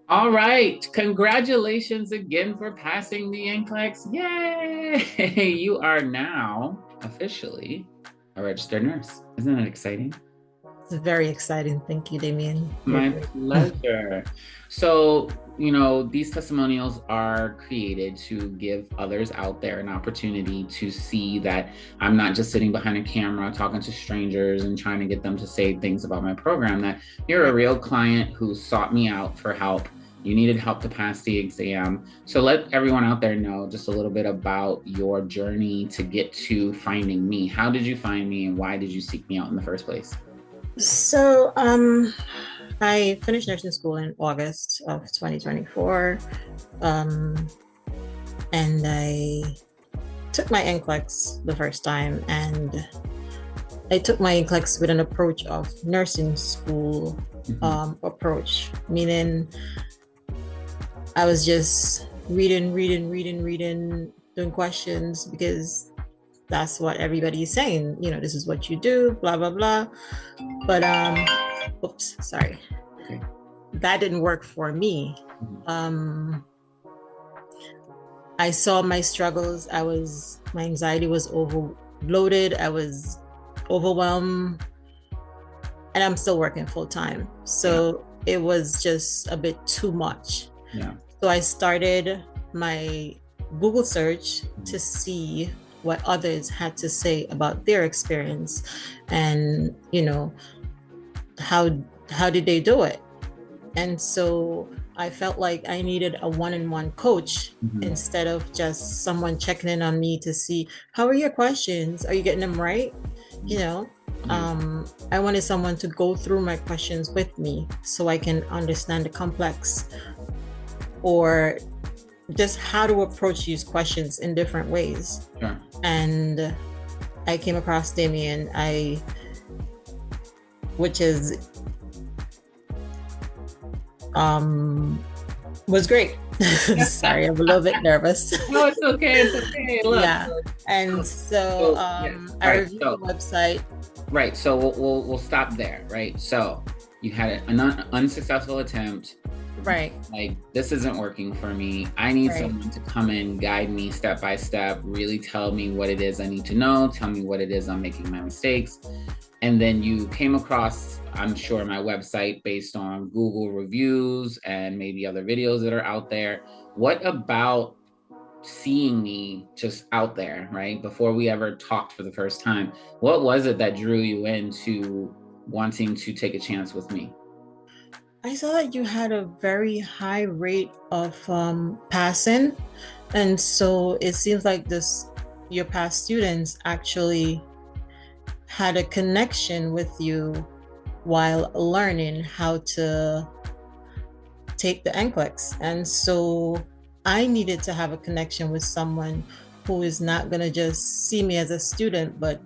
All right. Congratulations again for passing the NCLEX. Yay! You are now officially a registered nurse. Isn't that exciting? It's very exciting. Thank you, Damien. You're My great. pleasure. So, these testimonials are created to give others out there an opportunity to see that I'm not just sitting behind a camera talking to strangers and trying to get them to say things about my program, that you're a Right. real client who sought me out for help. You needed help to pass the exam. So let everyone out there know just a little bit about your journey to get to finding me. How did you find me and why did you seek me out in the first place? So, I finished nursing school in August of 2024, um, and I took my NCLEX the first time, and I took my NCLEX with an approach of nursing school Mhm. approach, meaning I was just reading, doing questions because that's what everybody is saying. This is what you do, blah blah blah. But oops, sorry, Okay. that didn't work for me. Mhm. Um, I saw my struggles. My anxiety was overloaded. I was overwhelmed, and I'm still working full time. Yeah. So it was just a bit too much. Yeah. So I started my Google search Mhm. to see what others had to say about their experience and, how how did they do it? And so I felt like I needed a one-on-one coach Mhm. instead of just someone checking in on me to see how are your questions? Are you getting them right? You Mhm. know, Yeah. I wanted someone to go through my questions with me so I can understand the complex or just how to approach these questions in different ways. Sure. And I came across Damien, which is um was great. Sorry, I'm a little bit nervous. No, it's okay. It's okay. Look. Yeah. And so Yes. I All right. reviewed the So website. right. So we'll stop there. Right. So you had an unsuccessful attempt. Right, Like, this isn't working for me. I need right. someone to come in, guide me step by step, really tell me what it is I need to know, tell me what it is I'm making my mistakes. And then you came across, I'm sure, my website based on Google reviews and maybe other videos that are out there. What about seeing me just out there, right? Before we ever talked for the first time, what was it that drew you into wanting to take a chance with me? I saw that you had a very high rate of passing. And so it seems like your past students actually had a connection with you while learning how to take the NCLEX. And so I needed to have a connection with someone who is not going to just see me as a student, but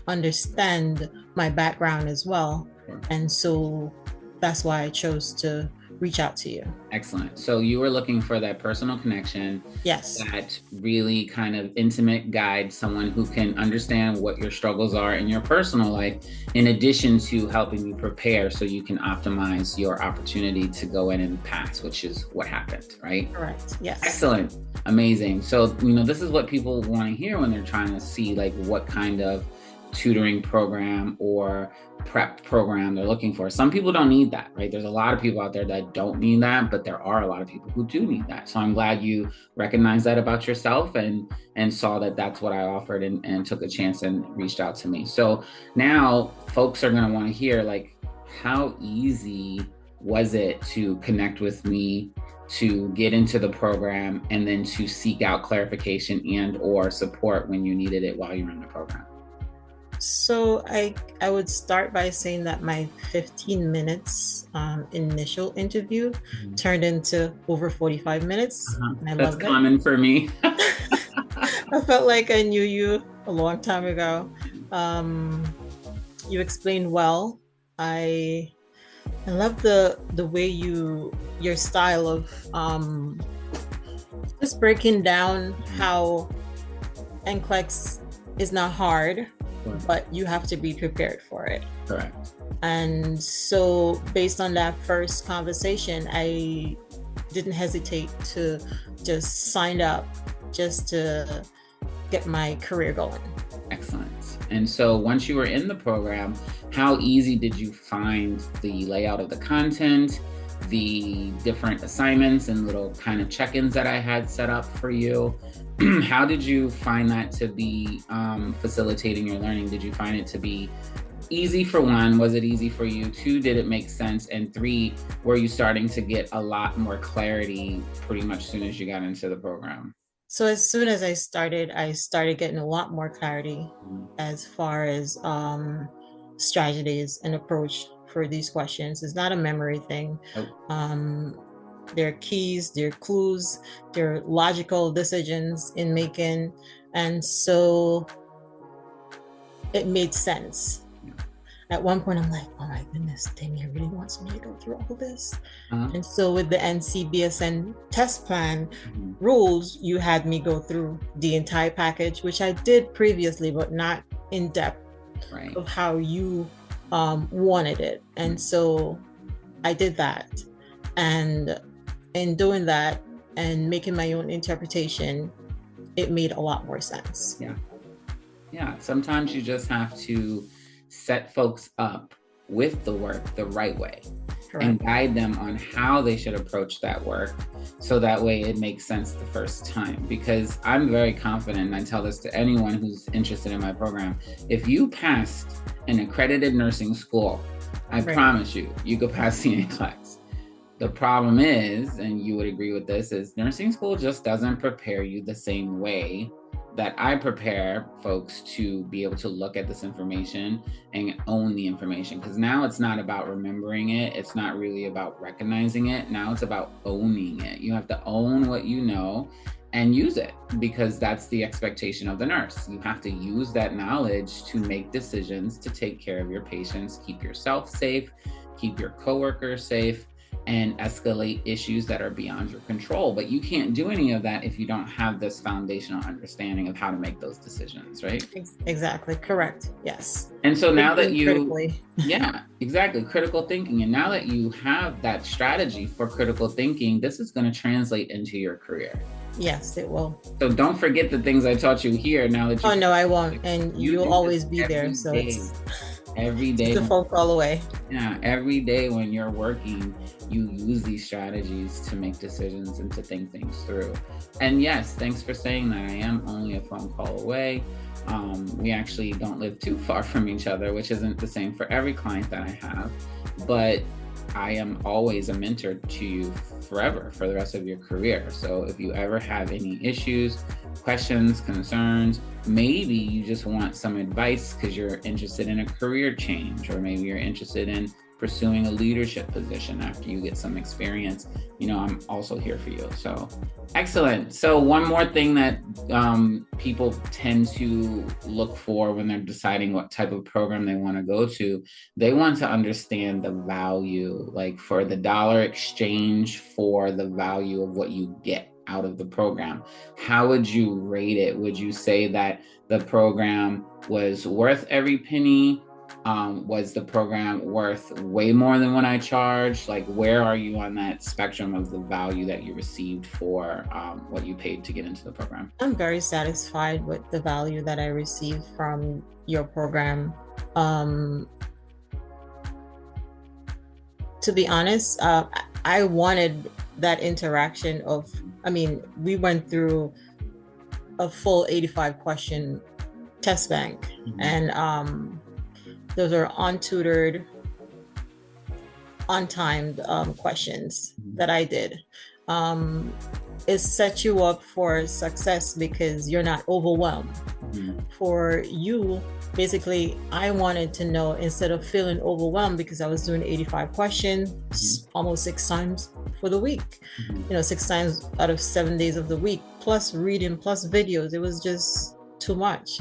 understand my background as well. Sure. And so that's why I chose to reach out to you. Excellent. So you were looking for that personal connection, Yes, that really kind of intimate guide, someone who can understand what your struggles are in your personal life, in addition to helping you prepare so you can optimize your opportunity to go in and pass, which is what happened, right? correct. Yes. Excellent. Amazing. So, this is what people want to hear when they're trying to see like what kind of tutoring program or prep program they're looking for. Some people don't need that, right? There's a lot of people out there that don't need that, but there are a lot of people who do need that. So I'm glad you recognized that about yourself and saw that that's what I offered and took a chance and reached out to me. So now folks are going to want to hear like how easy was it to connect with me, to get into the program, and then to seek out clarification and or support when you needed it while you're in the program. So I would start by saying that my 15 minutes initial interview Mhm. turned into over 45 minutes, Uh-huh. and I That's loved it. common for me. I felt like I knew you a long time ago. Um, you explained well. I I love the way your style of just breaking down how NCLEX is not hard, but you have to be prepared for it. Correct. And so, based on that first conversation, I didn't hesitate to just sign up just to get my career going. Excellent. And so once you were in the program, how easy did you find the layout of the content, the different assignments and little kind of check-ins that I had set up for you? How did you find that to be facilitating your learning? Did you find it to be easy? For one, was it easy for you? Two, did it make sense? And three, were you starting to get a lot more clarity pretty much as soon as you got into the program? So as soon as I started getting a lot more clarity as far as strategies and approach for these questions. It's not a memory thing. Oh. There are keys, there are clues, there are logical decisions in making. And so it made sense. At one point, I'm like, oh my goodness, Damien really wants me to go through all of this. And so with the NCBSN test plan rules, you had me go through the entire package, which I did previously, but not in depth of how you wanted it. And so I did that. And in doing that and making my own interpretation, it made a lot more sense. Yeah. Sometimes you just have to set folks up with the work the right way. Correct. And guide them on how they should approach that work, so that way it makes sense the first time. Because I'm very confident, and I tell this to anyone who's interested in my program, if you passed an accredited nursing school, I promise you could pass the NCLEX. The problem is, and you would agree with this, is nursing school just doesn't prepare you the same way that I prepare folks to be able to look at this information and own the information. Because now it's not about remembering it. It's not really about recognizing it. Now it's about owning it. You have to own what you know and use it, because that's the expectation of the nurse. You have to use that knowledge to make decisions to take care of your patients, keep yourself safe, keep your coworkers safe, and escalate issues that are beyond your control. But you can't do any of that if you don't have this foundational understanding of how to make those decisions, right? Exactly. Correct. Yes. And so now that you, yeah, exactly. Critical thinking. And now that you have that strategy for critical thinking, this is going to translate into your career. Yes, it will. So don't forget the things I taught you here now that you— Oh, no, I won't. And you'll always be there. So it's every day. It's a phone call away. Yeah, every day when you're working, you use these strategies to make decisions and to think things through. And yes, thanks for saying that. I am only a phone call away. We actually don't live too far from each other, which isn't the same for every client that I have. But I am always a mentor to you forever, for the rest of your career. So if you ever have any issues, questions, concerns, maybe you just want some advice because you're interested in a career change, or maybe you're interested in pursuing a leadership position after you get some experience, I'm also here for you. So excellent. So one more thing that people tend to look for when they're deciding what type of program they want to go to, they want to understand the value, like for the dollar exchange for the value of what you get out of the program. How would you rate it? Would you say that the program was worth every penny? Was the program worth way more than what I charged? Like, where are you on that spectrum of the value that you received for what you paid to get into the program? I'm very satisfied with the value that I received from your program. To be honest, I wanted that interaction of, we went through a full 85 question test bank, and those are untutored, untimed questions that I did. It sets you up for success because you're not overwhelmed. For you, basically, I wanted to know, instead of feeling overwhelmed because I was doing 85 questions almost 6 times for the week, 6 times out of 7 days of the week, plus reading, plus videos, it was just too much.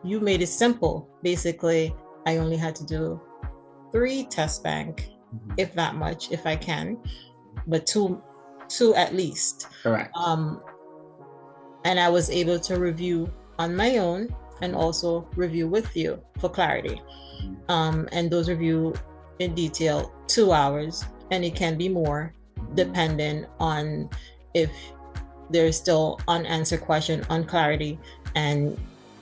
You made it simple. Basically, I only had to do 3 test bank, if that much, if I can, but two at least. Correct. And I was able to review on my own and also review with you for clarity. And those review in detail 2 hours, and it can be more, dependent on if there's still unanswered question, unclarity, and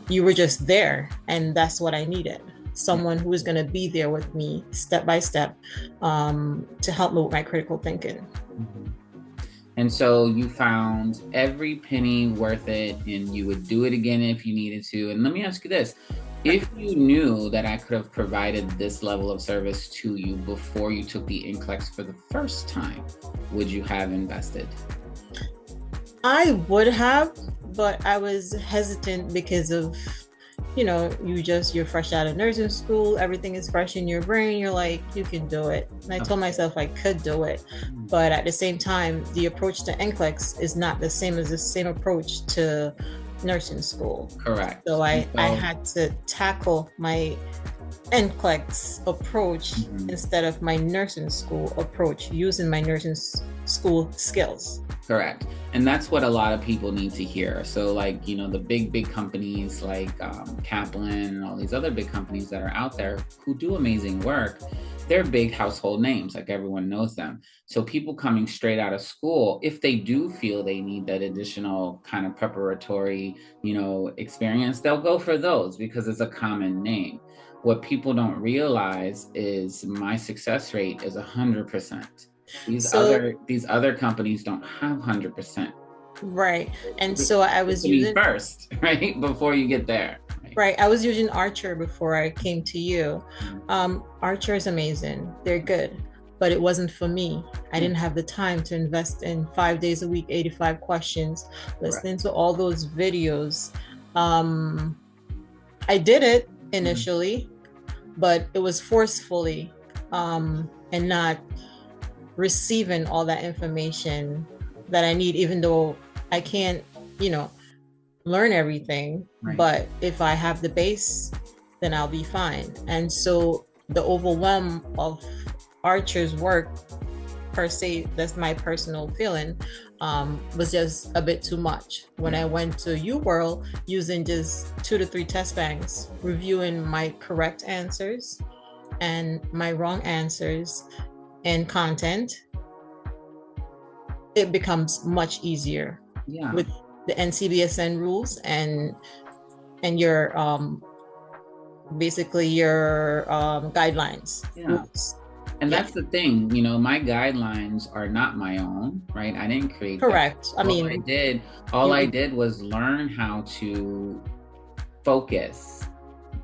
you were just there, and that's what I needed. Someone who is going to be there with me step by step, to help me with my critical thinking. Mhm. And so you found every penny worth it, and you would do it again if you needed to. And let me ask you this. If you knew that I could have provided this level of service to you before you took the NCLEX for the first time, would you have invested? I would have, but I was hesitant because of, you're fresh out of nursing school, everything is fresh in your brain. You're like, you can do it. And I told myself I could do it. But at the same time, the approach to NCLEX is not the same as the same approach to nursing school. Correct. So I had to tackle my NCLEX approach instead of my nursing school approach, using my nursing school skills. Correct. And that's what a lot of people need to hear. So like, the big companies like Kaplan and all these other big companies that are out there who do amazing work, they're big household names, like everyone knows them. So people coming straight out of school, if they do feel they need that additional kind of preparatory, experience, they'll go for those because it's a common name. What people don't realize is my success rate is 100%. These other companies don't have 100%. Right. And so I was using first, right? Before you get there. Right. I was using Archer before I came to you. Archer is amazing. They're good, but it wasn't for me. I didn't have the time to invest in 5 days a week, 85 questions, listening to all those videos. I did it initially, but it was forcefully, and not receiving all that information that I need, even though I can't, learn everything. Right. But if I have the base, then I'll be fine. And so the overwhelm of Archer's work, per se, that's my personal feeling, was just a bit too much. When I went to UWorld, using just 2 to 3 test banks, reviewing my correct answers and my wrong answers and content, it becomes much easier with the NCBSN rules and your basically your guidelines. Rules. And that's the thing, my guidelines are not my own, right? I didn't create correct that. All I did was learn how to focus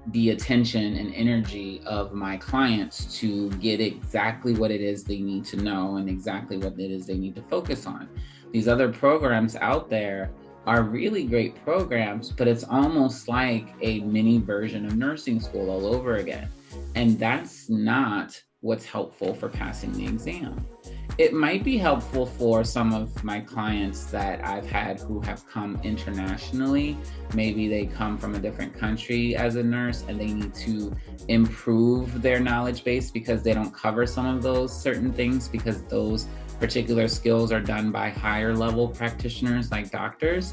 the attention and energy of my clients to get exactly what it is they need to know and exactly what it is they need to focus on. These other programs out there are really great programs, but it's almost like a mini version of nursing school all over again. And that's not what's helpful for passing the exam. It might be helpful for some of my clients that I've had who have come internationally. Maybe they come from a different country as a nurse and they need to improve their knowledge base because they don't cover some of those certain things, because those particular skills are done by higher level practitioners like doctors.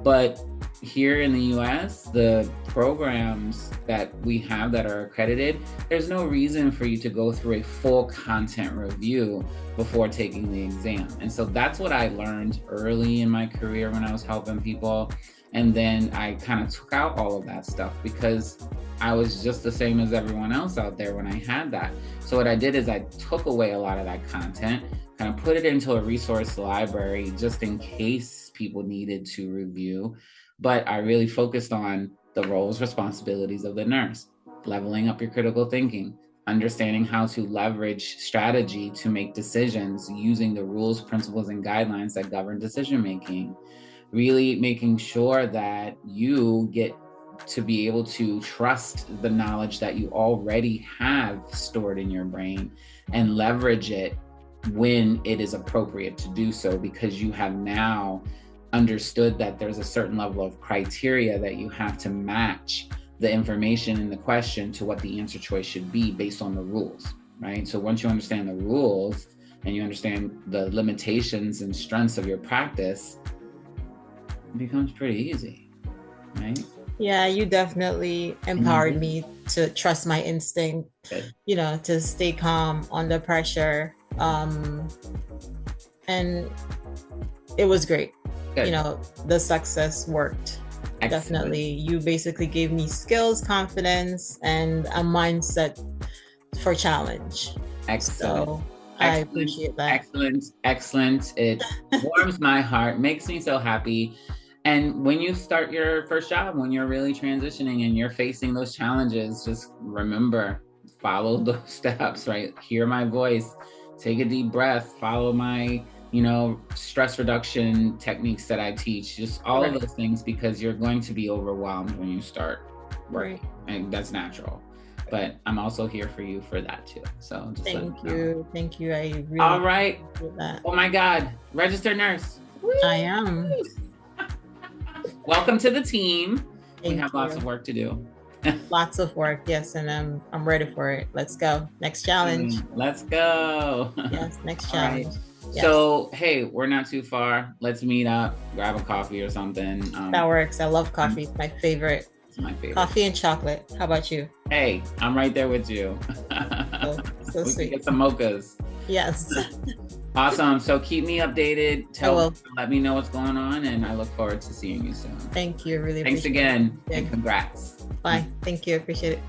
But here in the US, the programs that we have that are accredited, there's no reason for you to go through a full content review before taking the exam. And so that's what I learned early in my career when I was helping people. And then I kind of took out all of that stuff because I was just the same as everyone else out there when I had that. So what I did is I took away a lot of that content, kind of put it into a resource library just in case people needed to review. But I really focused on the roles, responsibilities of the nurse, leveling up your critical thinking, understanding how to leverage strategy to make decisions using the rules, principles, and guidelines that govern decision-making, really making sure that you get to be able to trust the knowledge that you already have stored in your brain and leverage it when it is appropriate to do so, because you have now understood that there's a certain level of criteria that you have to match the information in the question to what the answer choice should be based on the rules, right? So once you understand the rules and you understand the limitations and strengths of your practice, it becomes pretty easy, right? Yeah, you definitely empowered me to trust my instinct, to stay calm under pressure. and it was great. You Good. know, the success worked. Excellent. Definitely. You basically gave me skills, confidence, and a mindset for challenge. Excellent. So I Excellent. appreciate that. Excellent. Excellent. It warms my heart, makes me so happy. And when you start your first job, when you're really transitioning and you're facing those challenges, just remember, follow those steps, right? Hear my voice, take a deep breath, follow my, stress reduction techniques that I teach, just all of Right. those things, because you're going to be overwhelmed when you start Right. working. And that's natural. But I'm also here for you for that too. So just let me Thank know. you. Thank you. I All really right. appreciate that. Oh my God. Registered nurse. I am. Welcome to the team. We Thank have lots of you. work to do. Lots of work, yes, and I'm ready for it. Let's go. Next challenge. Let's go. Yes, next All right. challenge. Yes, So, hey, we're not too far. Let's meet up, grab a coffee or something. that works. I love coffee. It's my favorite. It's my favorite. Coffee and chocolate. How about you? Hey, I'm right there with you. Oh, so We can sweet. get some mochas. Yes, Awesome. So keep me updated. I will. Let me know what's going on, and I look forward to seeing you soon. Thank you. Really Thanks appreciate again, it. and congrats. Bye. Thank you. Appreciate it.